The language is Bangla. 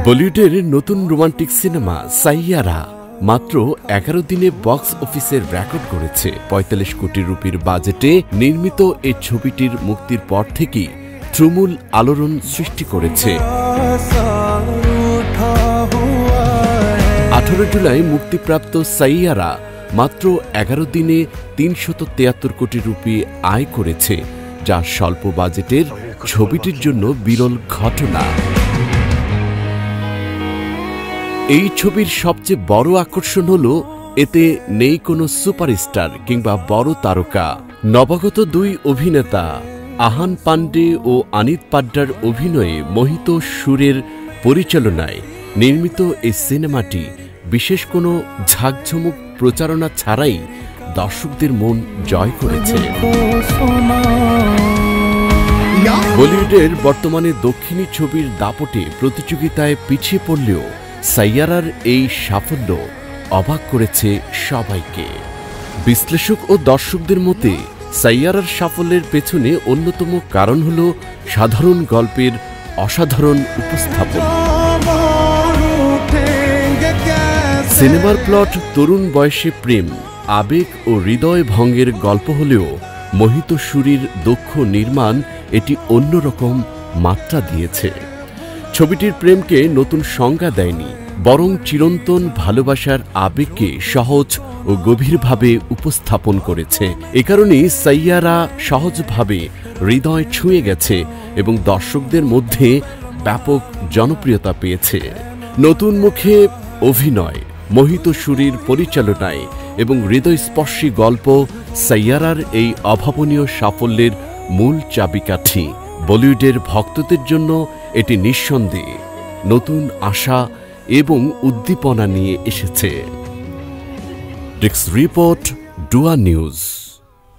বলিউডের নতুন রোমান্টিক সিনেমা সাইয়ারা মাত্র 11 দিনে বক্স অফিসের রেকর্ড করেছে। ৪৫ কোটি রুপির বাজেটে নির্মিত এই ছবিটির মুক্তির পর থেকেই তুমুল আলোড়ন সৃষ্টি করেছে। 18 জুলাই মুক্তিপ্রাপ্ত সাইয়ারা মাত্র 11 দিনে ৩৭৩ কোটি রুপি আয় করেছে, যা স্বল্প বাজেটের ছবিটির জন্য বিরল ঘটনা। এই ছবির সবচেয়ে বড় আকর্ষণ হল এতে নেই কোনো সুপারস্টার কিংবা বড় তারকা। নবাগত দুই অভিনেতা আহান পান্ডে ও আনিত পাড্ডার অভিনয়ে মোহিত সুরের পরিচালনায় নির্মিত এই সিনেমাটি বিশেষ কোনো ঝাঁকঝমক প্রচারণা ছাড়াই দর্শকদের মন জয় করেছে। বলিউডের বর্তমানে দক্ষিণী ছবির দাপটে প্রতিযোগিতায় পিছিয়ে পড়লেও সাইয়ারার এই সাফল্য অবাক করেছে সবাইকে। বিশ্লেষক ও দর্শকদের মতে সাইয়ারার সাফল্যের পেছনে অন্যতম কারণ হল সাধারণ গল্পের অসাধারণ উপস্থাপন। সিনেমার প্লট তরুণ বয়সে প্রেম, আবেগ ও হৃদয় ভঙ্গের গল্প হলেও মোহিত সুরির দক্ষ নির্মাণ এটি অন্যরকম মাত্রা দিয়েছে। ছবিটির প্রেমকে নতুন সংজ্ঞা দেয়নি, বরং চিরন্তন ভালোবাসার আবেগকে সহজ ও গভীরভাবে উপস্থাপন করেছে। এ কারণেই সাইয়ারা সহজভাবে হৃদয় ছুঁয়ে গেছে এবং দর্শকদের মধ্যে ব্যাপক জনপ্রিয়তা পেয়েছে। নতুন মুখে অভিনয়, মোহিত সুরির পরিচালনায় এবং হৃদয়স্পর্শী গল্প সাইয়ারার এই অভাবনীয় সাফল্যের মূল চাবিকাঠি। বলিউডের ভক্তদের জন্য এটি নিঃসন্দেহে নতুন আশা এবং উদ্দীপনা নিয়ে এসেছে। Desk report, ডুয়া news.